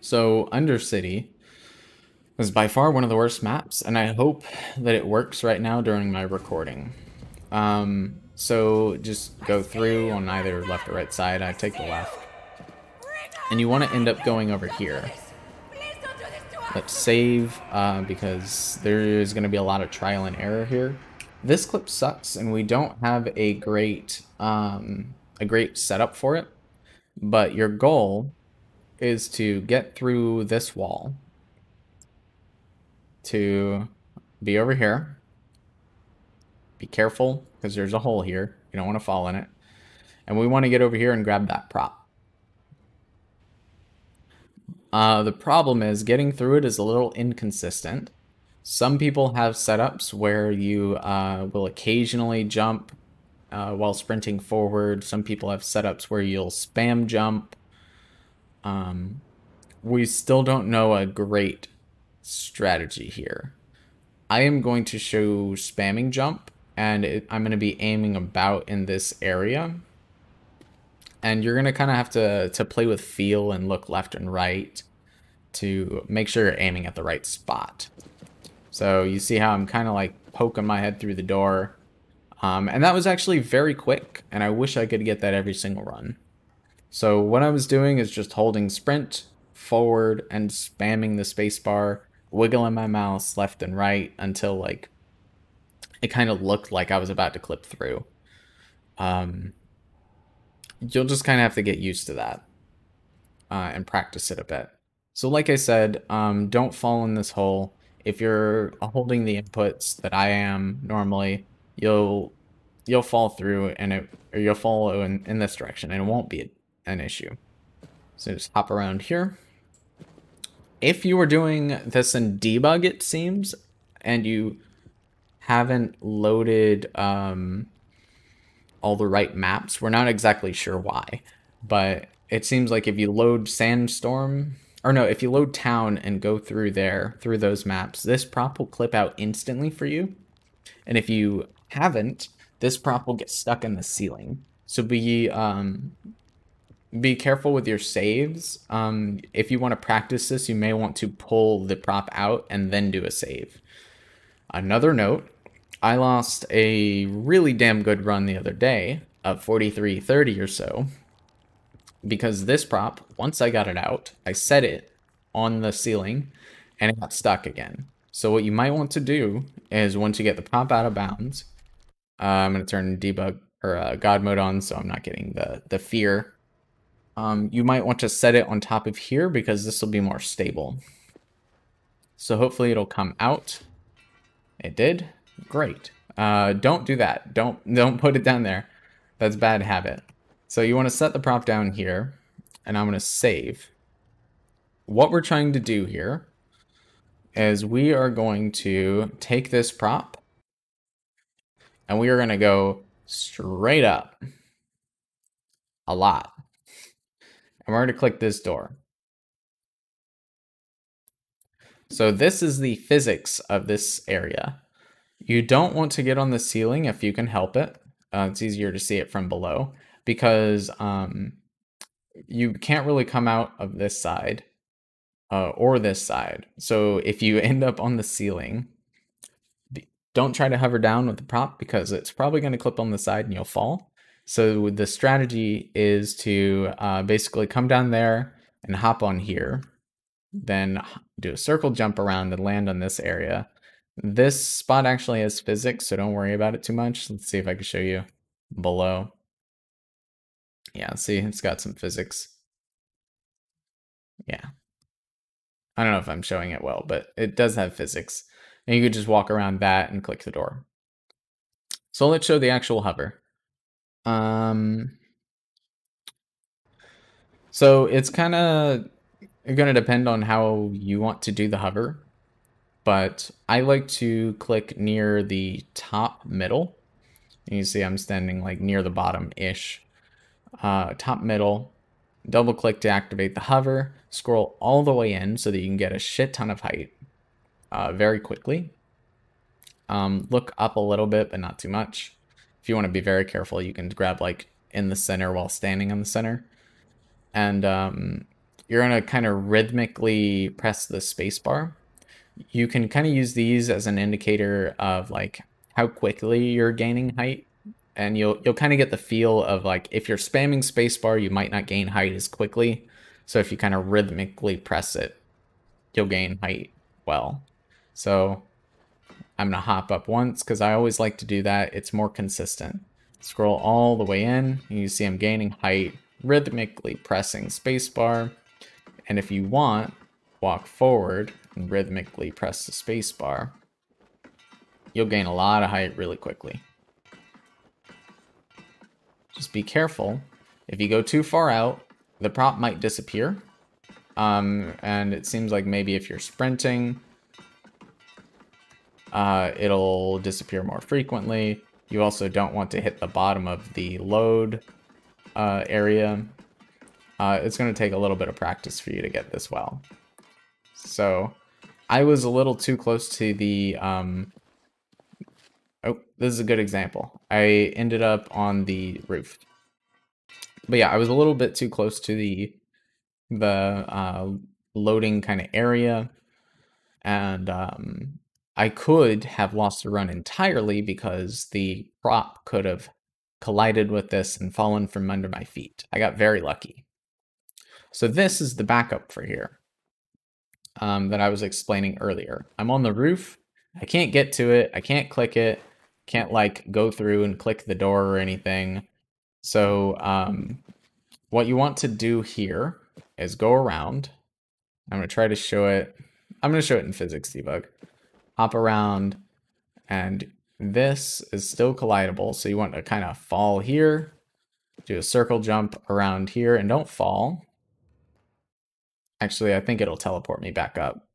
So Undercity is by far one of the worst maps, and I hope that it works right now during my recording. So just go through on either left or right side. I take the left. And you want to end up going over here. Let's save, because there is going to be a lot of trial and error here. This clip sucks, and we don't have a great setup for it. But your goal is to get through this wall, to be over here. Be careful, because there's a hole here. You don't want to fall in it. And we want to get over here and grab that prop. The problem is getting through it is a little inconsistent. Some people have setups where you will occasionally jump while sprinting forward. Some people have setups where you'll spam jump. We still don't know a great strategy here. I am going to show spamming jump, and I'm going to be aiming about in this area. And you're going to kind of have to play with feel and look left and right to make sure you're aiming at the right spot. So you see how I'm kind of like poking my head through the door. And that was actually very quick, and I wish I could get that every single run. So what I was doing is just holding sprint forward and spamming the spacebar, wiggling my mouse left and right until like it kind of looked like I was about to clip through. You'll just kind of have to get used to that and practice it a bit. So like I said, don't fall in this hole. If you're holding the inputs that I am normally, you'll fall through, and or you'll fall in this direction, and it won't be an issue. So just hop around here. If you were doing this in debug, it seems, and you haven't loaded all the right maps, we're not exactly sure why, but it seems like if you load Sandstorm, or no, if you load Town and go through those maps, this prop will clip out instantly for you. And if you haven't, this prop will get stuck in the ceiling. So be careful with your saves. If you want to practice this, you may want to pull the prop out and then do a save. Another note, I lost a really damn good run the other day of 43-30 or so, because this prop, once I got it out, I set it on the ceiling and it got stuck again. So what you might want to do is, once you get the prop out of bounds, I'm going to turn debug or God mode on so I'm not getting the fear. You might want to set it on top of here because this will be more stable. So hopefully it'll come out. It did. Great. Don't do that. Don't put it down there. That's bad habit. So you want to set the prop down here, and I'm going to save. What we're trying to do here is we are going to take this prop, and we are going to go straight up a lot. And we're going to click this door. So this is the physics of this area. You don't want to get on the ceiling if you can help it. It's easier to see it from below, because you can't really come out of this side or this side. So if you end up on the ceiling, don't try to hover down with the prop, because it's probably going to clip on the side and you'll fall. So the strategy is to basically come down there and hop on here, then do a circle jump around and land on this area. This spot actually has physics, so don't worry about it too much. Let's see if I can show you below. Yeah, see, it's got some physics. Yeah. I don't know if I'm showing it well, but it does have physics. And you could just walk around that and click the door. So let's show the actual hover. So it's kind of going to depend on how you want to do the hover. But I like to click near the top middle. And you see I'm standing like near the bottom-ish. Top middle, double click to activate the hover, scroll all the way in so that you can get a shit ton of height very quickly. Look up a little bit, but not too much. If you want to be very careful, you can grab like in the center while standing on the center. And you're going to kind of rhythmically press the spacebar. You can kind of use these as an indicator of like how quickly you're gaining height. And you'll kind of get the feel of like if you're spamming spacebar, you might not gain height as quickly. So if you kind of rhythmically press it, you'll gain height well. So I'm gonna hop up once because I always like to do that. It's more consistent. Scroll all the way in. You see I'm gaining height, rhythmically pressing spacebar. And if you want, walk forward and rhythmically press the spacebar. You'll gain a lot of height really quickly. Just be careful. If you go too far out, the prop might disappear. And it seems like maybe if you're sprinting, it'll disappear more frequently. You also don't want to hit the bottom of the load area. It's going to take a little bit of practice for you to get this well. So I was a little too close to the... Oh, this is a good example. I ended up on the roof. But yeah, I was a little bit too close to the loading kind of area. And I could have lost the run entirely because the prop could have collided with this and fallen from under my feet. I got very lucky. So this is the backup for here that I was explaining earlier. I'm on the roof. I can't get to it. I can't click it. Can't like go through and click the door or anything. So what you want to do here is go around. I'm going to try to show it. I'm going to show it in physics debug. Hop around, and this is still collidable. So you want to kind of fall here, do a circle jump around here, and don't fall. Actually, I think it'll teleport me back up.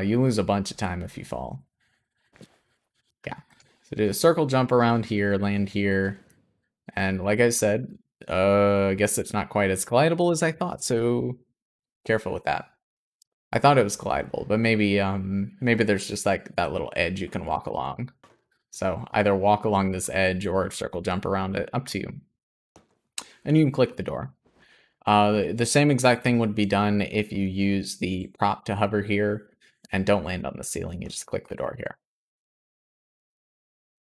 You lose a bunch of time if you fall. Yeah. So do a circle jump around here, land here. And like I said, I guess it's not quite as collidable as I thought, so careful with that. I thought it was collidable, but maybe there's just like that little edge you can walk along. So either walk along this edge or circle jump around it, up to you. And you can click the door. The same exact thing would be done if you use the prop to hover here and don't land on the ceiling. You just click the door here.